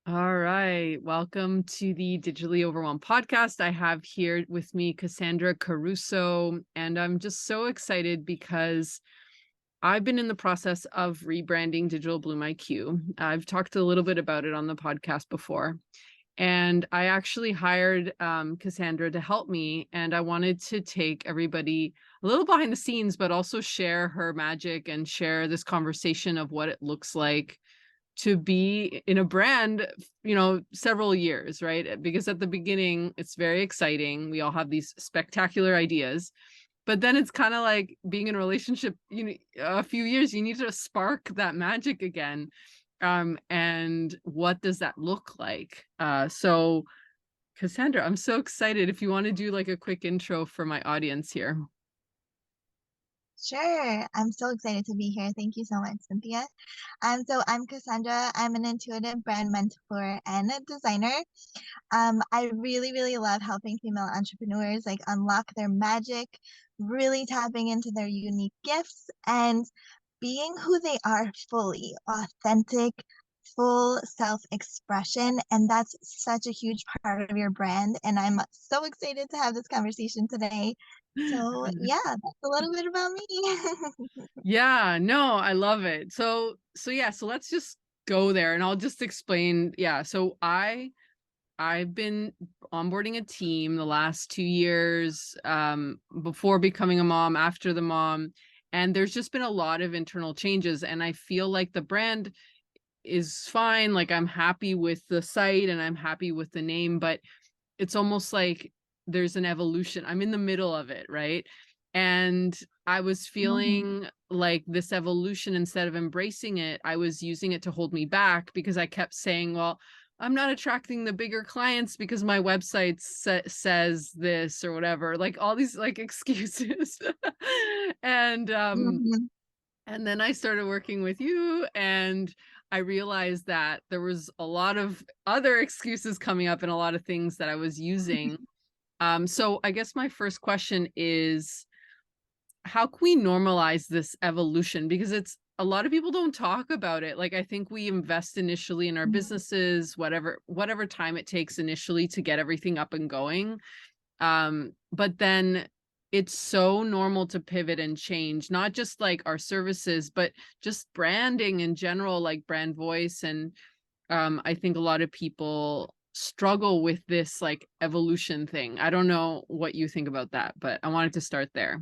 All right. Welcome to the Digitally Overwhelmed podcast. I have here with me Cassandra Caruso, and I'm just so excited because I've been in the process of rebranding Digital Bloom IQ. I've talked a little bit about it on the podcast before, and I actually hired Cassandra to help me, and I wanted to take everybody a little behind the scenes, but also share her magic and share this conversation of what it looks like to be in a brand, several years, right? Because at the beginning, it's very exciting. We all have these spectacular ideas, but then it's kind of like being in a relationship, a few years, you need to spark that magic again. And what does that look like? So Cassandra, I'm so excited. If you want to do like a quick intro for my audience here. Sure. I'm so excited to be here. Thank you so much, Cynthia. I'm Cassandra. I'm an intuitive brand mentor and a designer. I really, really love helping female entrepreneurs like unlock their magic, really tapping into their unique gifts and being who they are fully, authentic, full self-expression. And that's such a huge part of your brand. And I'm so excited to have this conversation today. So yeah, that's a little bit about me. Yeah, no, I love it. So let's just go there and I'll just explain. Yeah, so I've been onboarding a team the last 2 years, before becoming a mom, after the mom, and there's just been a lot of internal changes, and I feel like the brand is fine. Like I'm happy with the site and I'm happy with the name, but it's almost like there's an evolution. I'm in the middle of it, right? And I was Mhm. feeling like this evolution, instead of embracing it, I was using it to hold me back because I kept saying, well, I'm not attracting the bigger clients because my website says this or whatever, like all these like excuses. and Mhm. and then I started working with you, and I realized that there was a lot of other excuses coming up and a lot of things that I was using. So I guess my first question is, how can we normalize this evolution? Because it's a lot of people don't talk about it. Like I think we invest initially in our businesses, whatever time it takes initially to get everything up and going. But then it's so normal to pivot and change, not just like our services, but just branding in general, like brand voice. And I think a lot of people struggle with this like evolution thing. I don't know what you think about that, but I wanted to start there.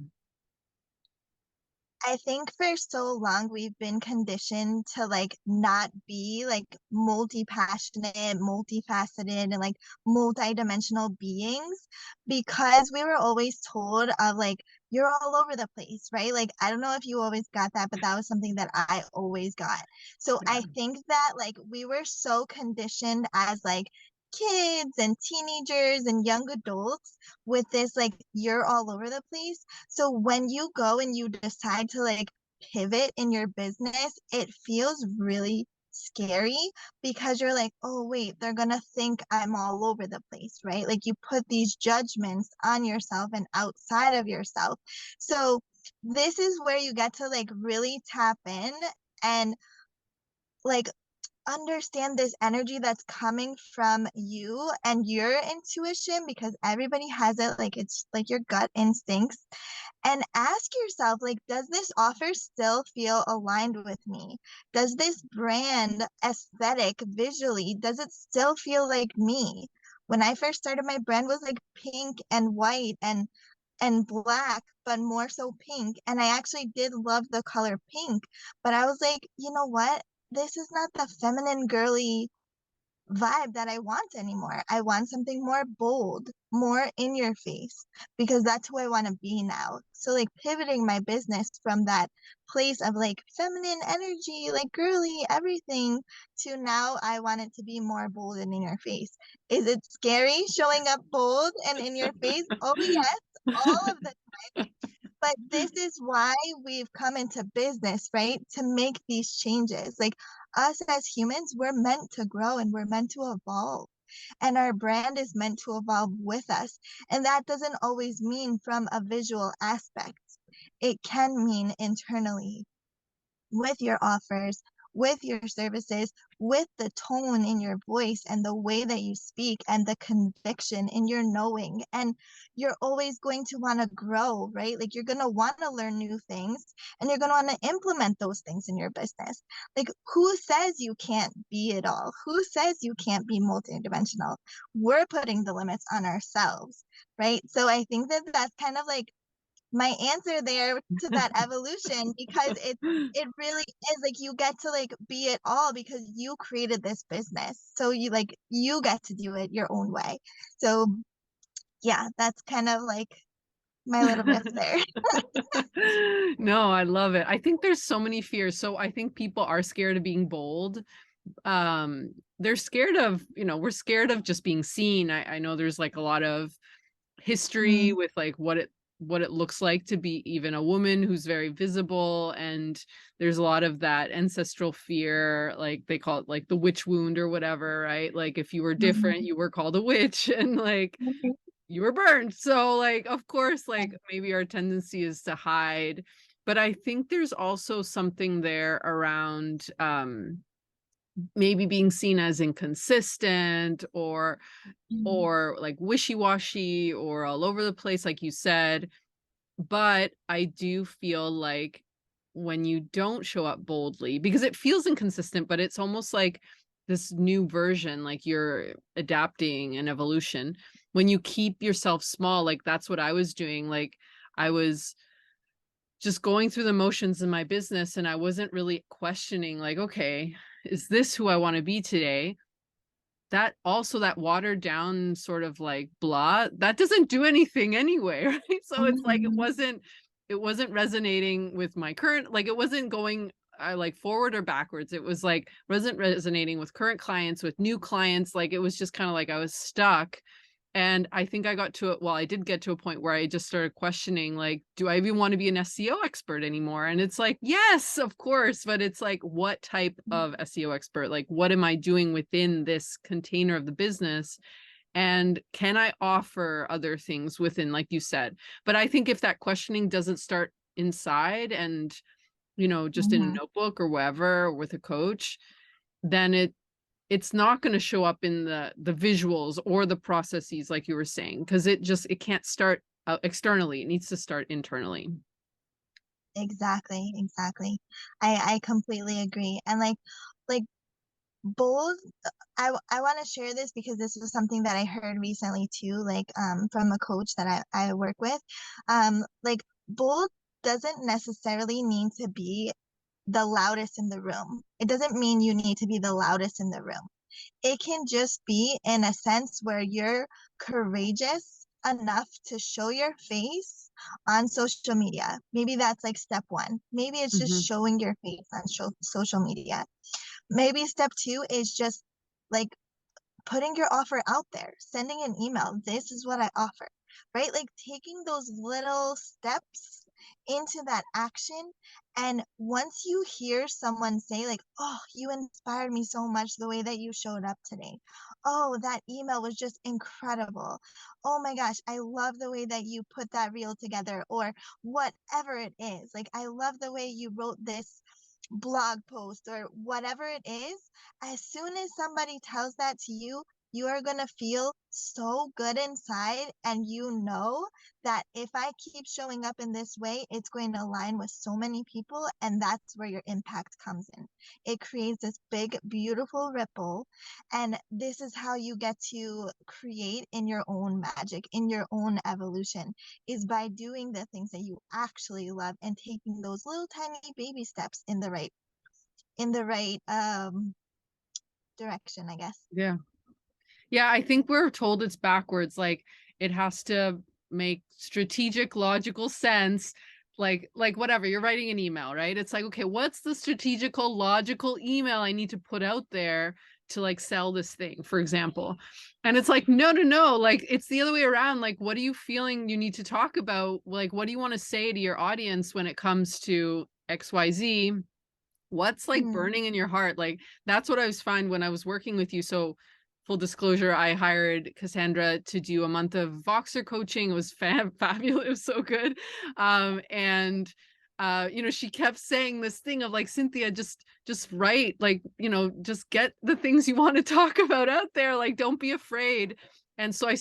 I think for so long we've been conditioned to like not be like multi-passionate, multifaceted, and like multi-dimensional beings because we were always told of like you're all over the place, right? Like I don't know if you always got that, but that was something that I always got. So Yeah. I think that like we were so conditioned as like kids and teenagers and young adults with this like you're all over the place, so when you go and you decide to like pivot in your business, it feels really scary because you're like, oh, wait, they're gonna think I'm all over the place, right? Like you put these judgments on yourself and outside of yourself. So this is where you get to like really tap in and like understand this energy that's coming from you and your intuition because everybody has it, like it's like your gut instincts, and ask yourself like does this offer still feel aligned with me? Does this brand aesthetic visually, does it still feel like me? When I first started, my brand was like pink and white and black, but more so pink. And I actually did love the color pink, but I was like, you know what? This is not the feminine, girly vibe that I want anymore. I want something more bold, more in your face, because that's who I want to be now. So, like, pivoting my business from that place of like feminine energy, like girly, everything, to now I want it to be more bold and in your face. Is it scary showing up bold and in your face? Oh, yes, all of the but this is why we've come into business, right? To make these changes. Like us as humans, we're meant to grow and we're meant to evolve. And our brand is meant to evolve with us. And that doesn't always mean from a visual aspect. It can mean internally with your offers, with your services, with the tone in your voice and the way that you speak and the conviction in your knowing. And you're always going to want to grow, right? Like you're going to want to learn new things and you're going to want to implement those things in your business. Like who says you can't be it all? Who says you can't be multidimensional? We're putting the limits on ourselves, right? So I think that that's kind of like my answer there to that evolution, because it really is like you get to like be it all because you created this business. So you get to do it your own way. So yeah, that's kind of like my little riff there. No, I love it. I think there's so many fears. So I think people are scared of being bold. They're scared of, we're scared of just being seen. I know there's like a lot of history Mm, with like what it looks like to be even a woman who's very visible, and there's a lot of that ancestral fear, like they call it like the witch wound or whatever, right? Like if you were different, mhm, you were called a witch and like mhm, you were burned. So like of course like maybe our tendency is to hide, but I think there's also something there around maybe being seen as inconsistent mhm, or like wishy-washy or all over the place like you said. But I do feel like when you don't show up boldly, because it feels inconsistent, but it's almost like this new version, like you're adapting an evolution. When you keep yourself small, like that's what I was doing. Like I was just going through the motions in my business and I wasn't really questioning, like, okay, is this who I want to be today? That also, that watered down sort of like blah, that doesn't do anything anyway, right? So it's like mhm, it wasn't resonating with my current, like it wasn't going like forward or backwards. It was like wasn't resonating with current clients, with new clients. Like it was just kind of like I was stuck. And I think I got to it. Well, I did get to a point where I just started questioning, like, do I even want to be an SEO expert anymore? And it's like, yes, of course. But it's like, what type of SEO expert? Like, what am I doing within this container of the business? And can I offer other things within, like you said? But I think if that questioning doesn't start inside and, just in a mhm. notebook or wherever or with a coach, then it's not going to show up in the visuals or the processes like you were saying, because it can't start externally. It needs to start internally. Exactly, exactly. I completely agree. And like bold, I want to share this because this was something that I heard recently too, like from a coach that I work with. Like bold doesn't necessarily mean to be the loudest in the room. It doesn't mean you need to be the loudest in the room. It can just be in a sense where you're courageous enough to show your face on social media. Maybe that's like step one. Maybe it's just Hmm. showing your face on social media. Maybe step two is just like putting your offer out there, sending an email. This is what I offer, right? Like taking those little steps into that action. And once you hear someone say, like, oh, you inspired me so much the way that you showed up today. Oh, that email was just incredible. Oh my gosh, I love the way that you put that reel together, or whatever it is. Like, I love the way you wrote this blog post or whatever it is. As soon as somebody tells that to you, you are going to feel so good inside. And you know that if I keep showing up in this way, it's going to align with so many people. And that's where your impact comes in. It creates this big, beautiful ripple. And this is how you get to create in your own magic, in your own evolution, is by doing the things that you actually love and taking those little tiny baby steps in the right direction, I guess. Yeah. Yeah, I think we're told it's backwards. Like it has to make strategic, logical sense. Like whatever, you're writing an email, right? It's like, okay, what's the strategical, logical email I need to put out there to like sell this thing, for example? And it's like, no, no, no. Like it's the other way around. Like, what are you feeling you need to talk about? Like, what do you want to say to your audience when it comes to XYZ? What's like Mm, burning in your heart? Like that's what I was find when I was working with you. So full disclosure, I hired Cassandra to do a month of Voxer coaching. It was fabulous. It was so good. And she kept saying this thing of like, Cynthia, just write, like, just get the things you want to talk about out there. Like, don't be afraid. And so I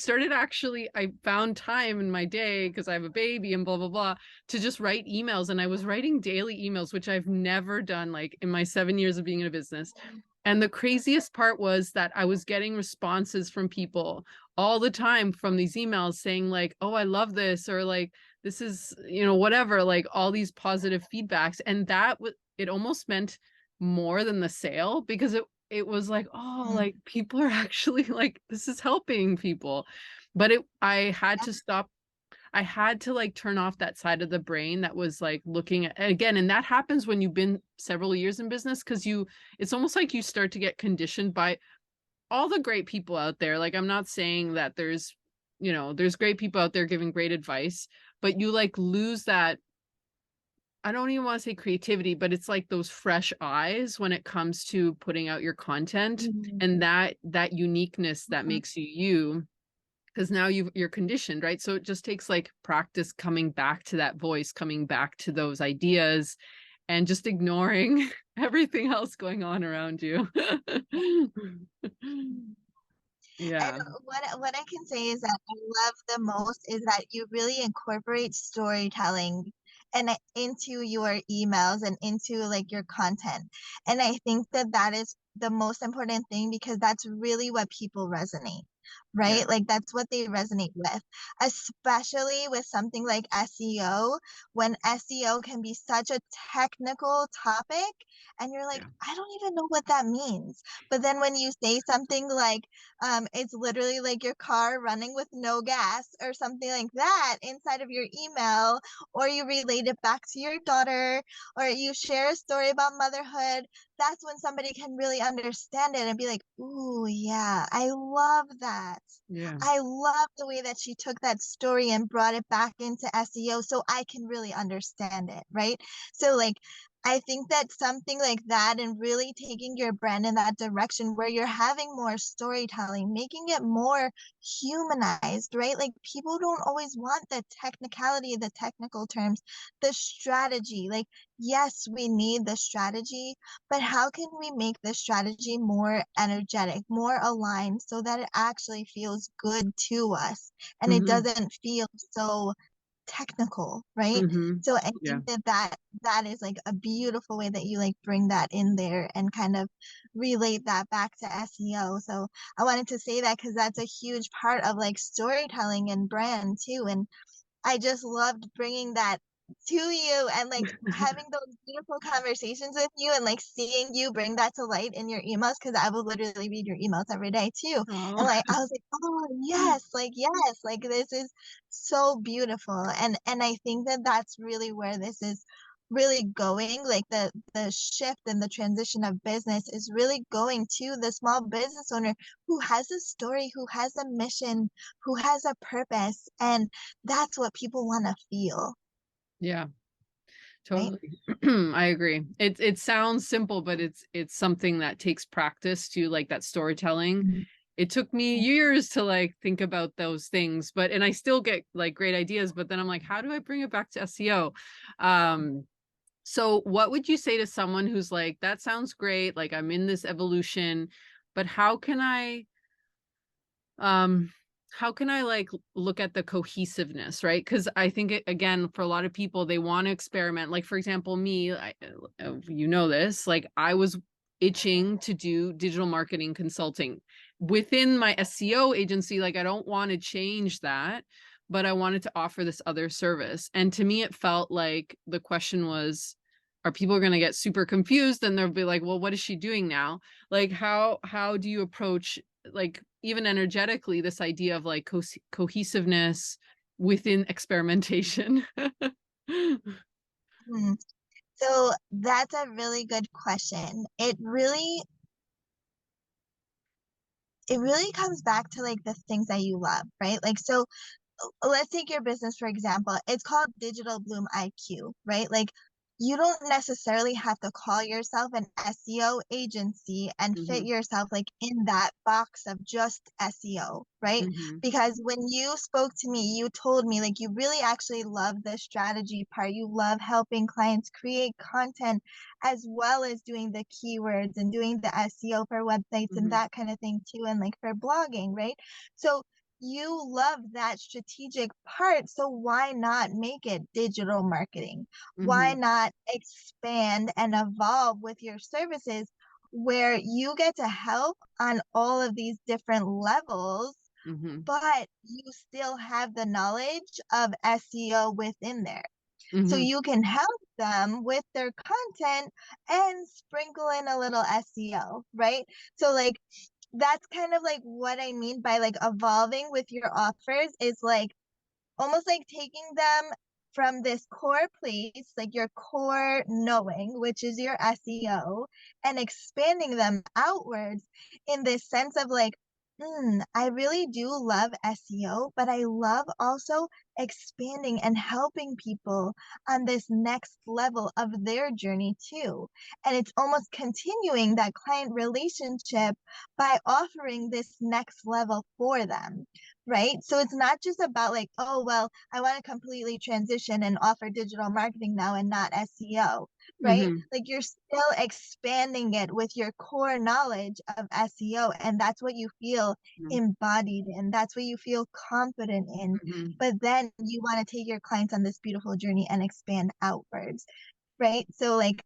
found time in my day because I have a baby and blah, blah, blah, to just write emails. And I was writing daily emails, which I've never done like in my 7 years of being in a business. And the craziest part was that I was getting responses from people all the time from these emails saying like, oh, I love this, or like, this is, whatever, like all these positive feedbacks. And it almost meant more than the sale, because it was like, oh, Mm, like people are actually like, this is helping people. But I had yeah. to stop. I had to like turn off that side of the brain that was like looking at, again, and that happens when you've been several years in business, because it's almost like you start to get conditioned by all the great people out there. Like, I'm not saying that there's great people out there giving great advice, but you like lose that. I don't even want to say creativity, but it's like those fresh eyes when it comes to putting out your content, Mhm, and that uniqueness that mhm. makes you, because now you're conditioned, right? So it just takes like practice coming back to that voice, coming back to those ideas, and just ignoring everything else going on around you. And Yeah. what I can say is that I love the most is that you really incorporate storytelling and into your emails and into like your content. And I think that that is the most important thing because that's really what people resonate, Yeah. right? Like that's what they resonate with, especially with something like SEO, when SEO can be such a technical topic and you're like, Yeah. I don't even know what that means. But then when you say something like, it's literally like your car running with no gas or something like that inside of your email, or you relate it back to your daughter, or you share a story about motherhood. That's when somebody can really understand it and be like, ooh, yeah, I love that. Yeah. I love the way that she took that story and brought it back into SEO so I can really understand it, right? So, like, I think that something like that and really taking your brand in that direction where you're having more storytelling, making it more humanized, right? Like people don't always want the technicality, the technical terms, the strategy. Like, yes, we need the strategy, but how can we make the strategy more energetic, more aligned so that it actually feels good to us and it Hmm. doesn't feel so technical, right? Hmm. So I Yeah. think that that is like a beautiful way that you like bring that in there and kind of relate that back to SEO. So I wanted to say that because that's a huge part of like storytelling and brand too. And I just loved bringing that to you and like having those beautiful conversations with you and like seeing you bring that to light in your emails because I will literally read your emails every day too. And Oh. like I was like, oh yes, like this is so beautiful. And I think that that's really where this is really going. Like the shift and the transition of business is really going to the small business owner who has a story, who has a mission, who has a purpose. And that's what people want to feel, Yeah. right? Totally. I agree. It sounds simple, but it's something that takes practice, to like that storytelling. Mhm. It took me years to like think about those things, and I still get like great ideas, but then I'm like, how do I bring it back to SEO? So what would you say to someone who's like, that sounds great, like I'm in this evolution, but um how can I like look at the cohesiveness, right? Because I think again, for a lot of people, they want to experiment. Like for example, me, this, like I was itching to do digital marketing consulting within my SEO agency. Like I don't want to change that, but I wanted to offer this other service. And to me, it felt like the question was, are people going to get super confused and they'll be like, well, what is she doing now? Like how do you approach, like even energetically, this idea of like cohesiveness within experimentation? Hmm. So that's a really good question. It really comes back to like the things that you love, right? Like so let's take your business for example. It's called Digital Bloom IQ, right? Like you don't necessarily have to call yourself an SEO agency and fit Mhm. yourself like in that box of just SEO, right? Mhm. Because when you spoke to me, you told me like you really actually love the strategy part. You love helping clients create content as well as doing the keywords and doing the SEO for websites and Mhm. that kind of thing too, and like for blogging, right? So you love that strategic part. So why not make it digital marketing? Why Mhm. not expand and evolve with your services where you get to help on all of these different levels, Mhm. but you still have the knowledge of SEO within there? So Mhm. you can help them with their content and sprinkle in a little SEO, right? So like that's kind of like what I mean by like evolving with your offers is like almost like taking them from this core place, like your core knowing, which is your SEO, and expanding them outwards in this sense of like, I really do love SEO, but I love also expanding and helping people on this next level of their journey too. And it's almost continuing that client relationship by offering this next level for them, right? So it's not just about like, oh, well, I want to completely transition and offer digital marketing now and not SEO, right? Mhm. Like you're still expanding it with your core knowledge of SEO, and that's what you feel Mhm. embodied in. That's what you feel confident in. Mhm. But then you want to take your clients on this beautiful journey and expand outwards, right? So like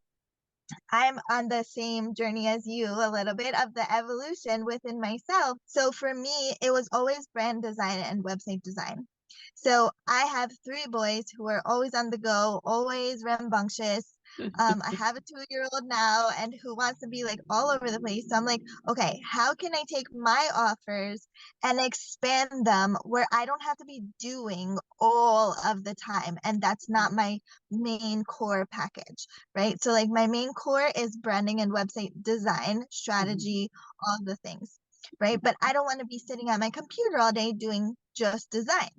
I'm on the same journey as you, a little bit of the evolution within myself. So for me, it was always brand design and website design. So I have three boys who are always on the go, always rambunctious. I have a 2-year old now and who wants to be like all over the place. So I'm like, okay, how can I take my offers and expand them where I don't have to be doing all of the time? And that's not my main core package, right? So like my main core is branding and website design, Mhm. strategy, all the things, right? But I don't want to be sitting at my computer all day doing just design.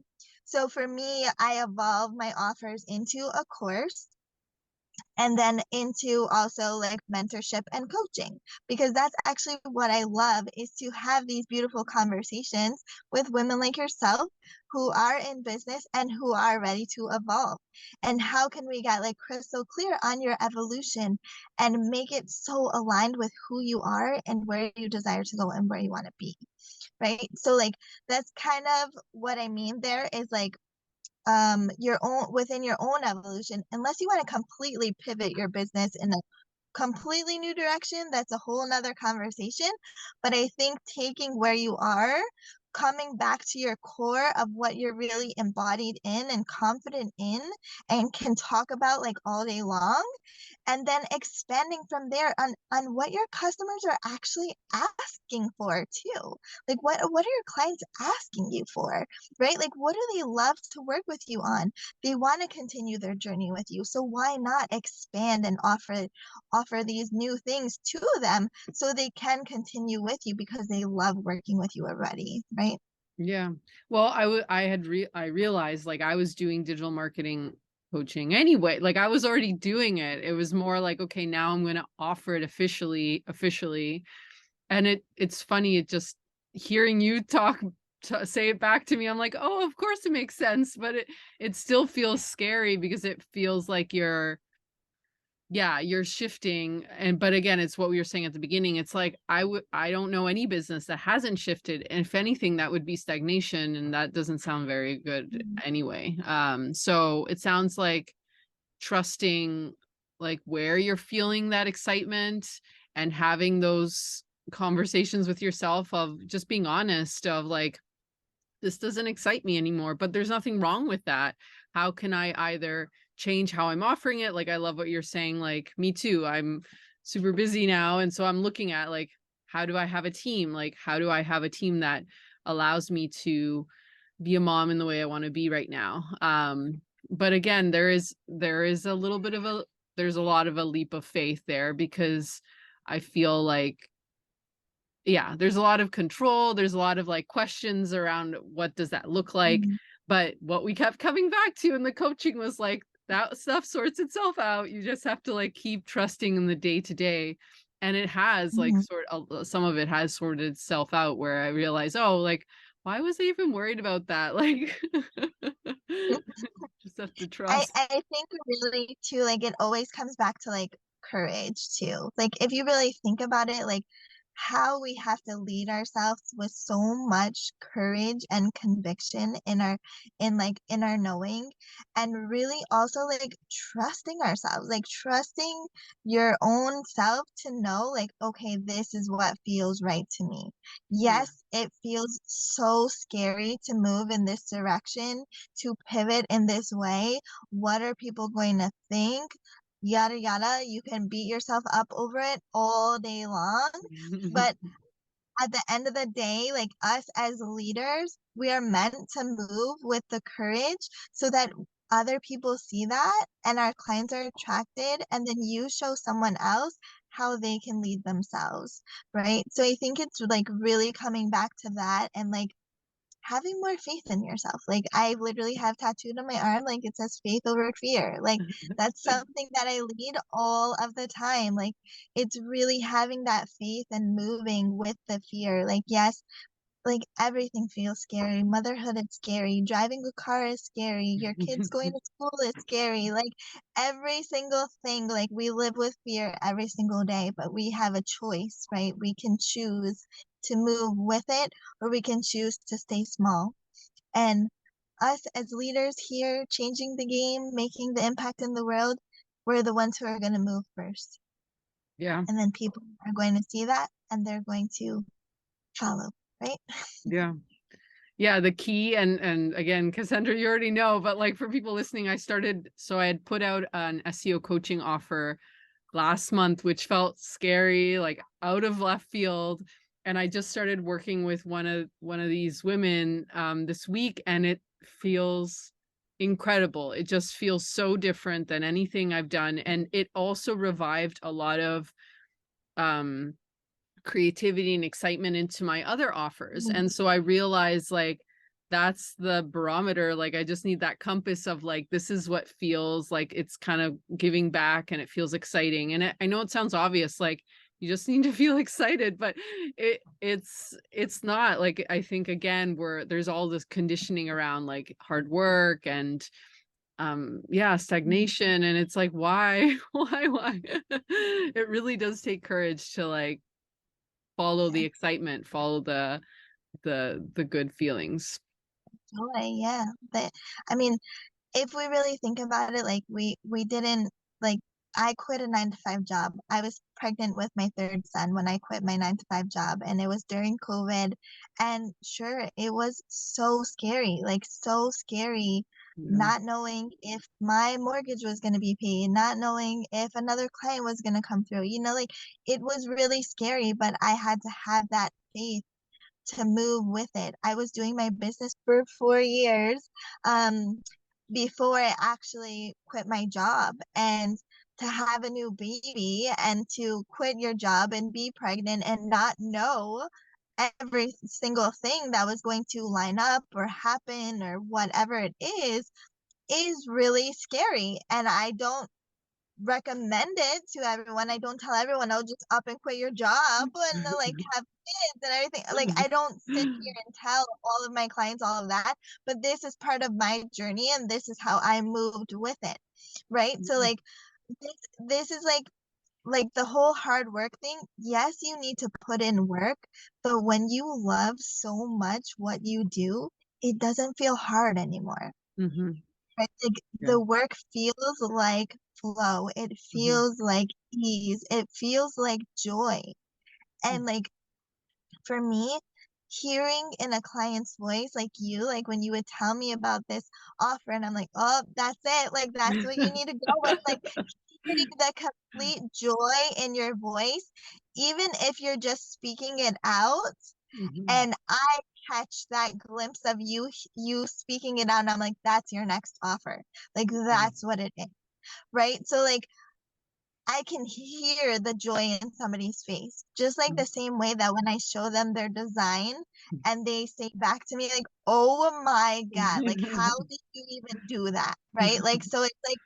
So for me, I evolve my offers into a course and then into also like mentorship and coaching, because that's actually what I love is to have these beautiful conversations with women like yourself who are in business and who are ready to evolve. And how can we get like crystal clear on your evolution and make it so aligned with who you are and where you desire to go and where you want to be, right? So like that's kind of what I mean there is like your own within your own evolution, unless you want to completely pivot your business in a completely new direction, that's a whole nother conversation. But I think taking where you are, coming back to your core of what you're really embodied in and confident in and can talk about like all day long, and then expanding from there on what your customers are actually asking for too. Like what are your clients asking you for, right? Like what do they love to work with you on? They want to continue their journey with you, so why not expand and offer these new things to them so they can continue with you because they love working with you already, right? Yeah. Well, I realized like I was doing digital marketing coaching anyway. Like I was already doing it. It was more like, okay, now I'm going to offer it officially. And it's funny, it just hearing you say it back to me. I'm like, "Oh, of course it makes sense." But it still feels scary because it feels like you're shifting. And but again, it's what we were saying at the beginning. It's like I don't know any business that hasn't shifted. And if anything, that would be stagnation, and that doesn't sound very good Mhm. anyway. So it sounds like trusting like where you're feeling that excitement and having those conversations with yourself of just being honest of like, this doesn't excite me anymore, but there's nothing wrong with that. How can I either change how I'm offering it? Like, I love what you're saying. Like, me too. I'm super busy now. And so I'm looking at like, how do I have a team? Like, how do I have a team that allows me to be a mom in the way I want to be right now? But again, there is a little bit of there's a lot of a leap of faith there because I feel like yeah, there's a lot of control, there's a lot of, like, questions around what does that look like, Mhm. but what we kept coming back to in the coaching was, like, that stuff sorts itself out. You just have to like keep trusting in the day to day. And it has like Mhm. some of it has sorted itself out where I realize, oh, like, why was I even worried about that? Like, just have to trust. I think really too, like it always comes back to like courage too. Like if you really think about it, like how we have to lead ourselves with so much courage and conviction in our knowing, and really also like trusting ourselves, like trusting your own self to know like, okay, this is what feels right to me. Yeah. Yes, it feels so scary to move in this direction, to pivot in this way. What are people going to think? Yada yada. You can beat yourself up over it all day long. But at the end of the day, like us as leaders, we are meant to move with the courage so that other people see that and our clients are attracted. And then you show someone else how they can lead themselves. Right. So I think it's like really coming back to that and like having more faith in yourself. Like I literally have tattooed on my arm, like it says faith over fear. Like that's something that I lead all of the time. Like it's really having that faith and moving with the fear. Like yes, like everything feels scary. Motherhood is scary. Driving a car is scary. Your kids going to school is scary. Like every single thing, like we live with fear every single day, but we have a choice, right? We can choose to move with it or we can choose to stay small. And us as leaders here, changing the game, making the impact in the world, we're the ones who are going to move first. Yeah. And then people are going to see that and they're going to follow, right? Yeah. Yeah, the key and again, Cassandra, you already know, but like for people listening, I had put out an SEO coaching offer last month, which felt scary, like out of left field. And I just started working with one of these women this week, and it feels incredible. It just feels so different than anything I've done. And it also revived a lot of um creativity and excitement into my other offers. And so I realized like that's the barometer. Like I just need that compass of like, this is what feels like it's kind of giving back and it feels exciting. And I know it sounds obvious, like you just need to feel excited, but it's not. Like I think again, there's all this conditioning around like hard work and yeah, stagnation, and it's like why why it really does take courage to like follow the excitement, follow the good feelings. Joy, yeah. But I mean, if we really think about it, like we didn't like I quit a 9 to 5 job. I was pregnant with my third son when I quit my 9 to 5 job, and it was during COVID. And sure, it was so scary, like so scary, Yeah. not knowing if my mortgage was going to be paid, not knowing if another client was going to come through. Like it was really scary, but I had to have that faith to move with it. I was doing my business for 4 years before I actually quit my job. And to have a new baby and to quit your job and be pregnant and not know every single thing that was going to line up or happen or whatever it is really scary. And I don't recommend it to everyone. I don't tell everyone, oh, just up and quit your job and like have kids and everything. Like I don't sit here and tell all of my clients all of that, but this is part of my journey and this is how I moved with it. Right. So like this is like the whole hard work thing. Yes, you need to put in work, but when you love so much what you do, it doesn't feel hard anymore. Hmm. Right? Like Yeah. the work feels like flow. It Hmm. feels like ease. It feels like joy. And like for me, hearing in a client's voice like you, like when you would tell me about this offer, and I'm like, oh, that's it. Like that's what you need to go with. Like hearing the complete joy in your voice, even if you're just speaking it out, Hmm. and I catch that glimpse of you speaking it out, and I'm like, that's your next offer. Like that's what it is, right? So like I can hear the joy in somebody's face, just like the same way that when I show them their design and they say back to me like, "Oh my God, like how did you even do that?" Right? Like so it's like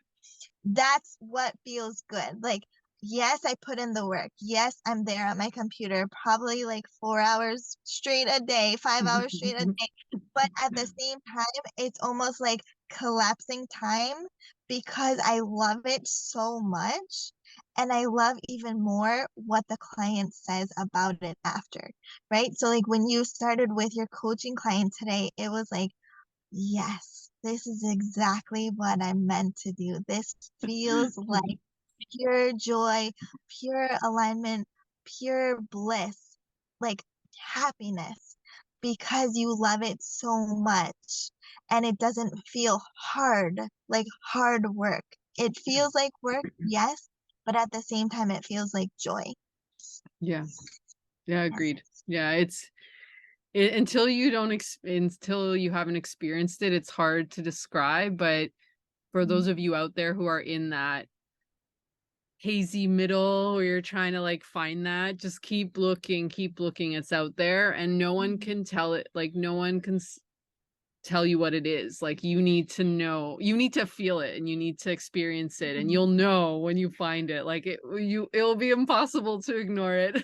that's what feels good. Like, yes, I put in the work. Yes, I'm there at my computer, probably like 4 hours straight a day, 5 hours straight a day. But at the same time, it's almost like collapsing time because I love it so much. And I love even more what the client says about it after, right? So, like, when you started with your coaching client today, it was like, yes, this is exactly what I'm meant to do. This feels like pure joy, pure alignment, pure bliss, like happiness, because you love it so much and it doesn't feel hard, like hard work. It feels like work, yes, but at the same time, it feels like joy. Yeah. Yeah, Yes. agreed. Yeah, until you don't until you haven't experienced it, it's hard to describe, but for those Mhm. of you out there who are in that hazy middle where you're trying to like find that, just keep looking, it's out there and no one Mhm. can tell it, like no one can tell you what it is. Like you need to know, you need to feel it and you need to experience it and Mhm. you'll know when you find it. Like it'll be impossible to ignore it.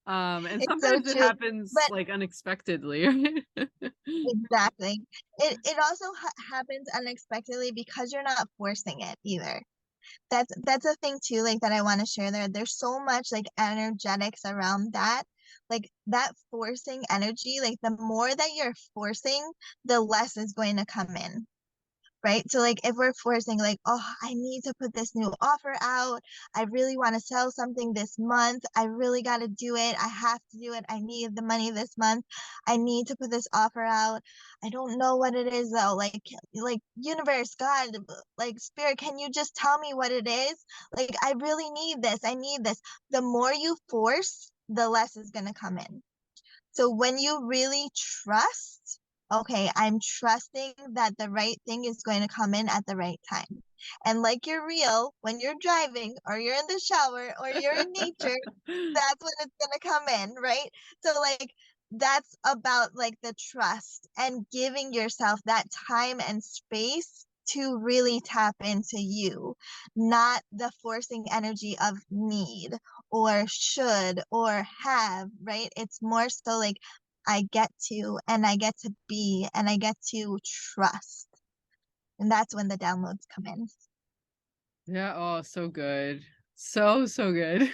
And It's so sometimes it true. happens But like unexpectedly, right? exactly. It also happens unexpectedly because you're not forcing it either. That's a thing too, like that I want to share there. There's so much like energetics around that. Like that forcing energy, like the more that you're forcing, the less is going to come in. Right? So like if we're forcing like, oh, I need to put this new offer out. I really want to sell something this month. I really got to do it. I have to do it. I need the money this month. I need to put this offer out. I don't know what it is though. Like universe, God, like spirit, can you just tell me what it is? Like I really need this. I need this. The more you force, the less is going to come in. So when you really trust, okay, I'm trusting that the right thing is going to come in at the right time. And like you're real, when you're driving or you're in the shower or you're in nature, that's when it's going to come in, right? So like that's about like the trust and giving yourself that time and space to really tap into you, not the forcing energy of need or should or have, right? It's more so like I get to and I get to be and I get to trust. And that's when the downloads come in. Yeah, oh, so good. So, so good.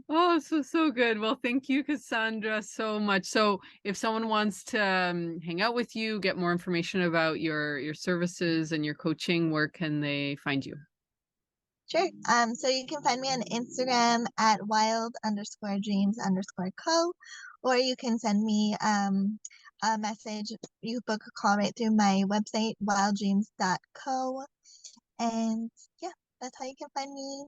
Oh, so good. Well, thank you, Cassandra, so much. So, if someone wants to hang out with you, get more information about your services and your coaching, where can they find you? Sure. So you can find me on Instagram at wild_dreams_co, or you can send me a message. You book a call right through my website, wilddreams.co. And yeah, that's how you can find me.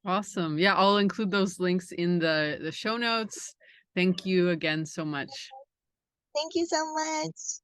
Awesome. Yeah, I'll include those links in the show notes. Thank you again so much. Thank you so much.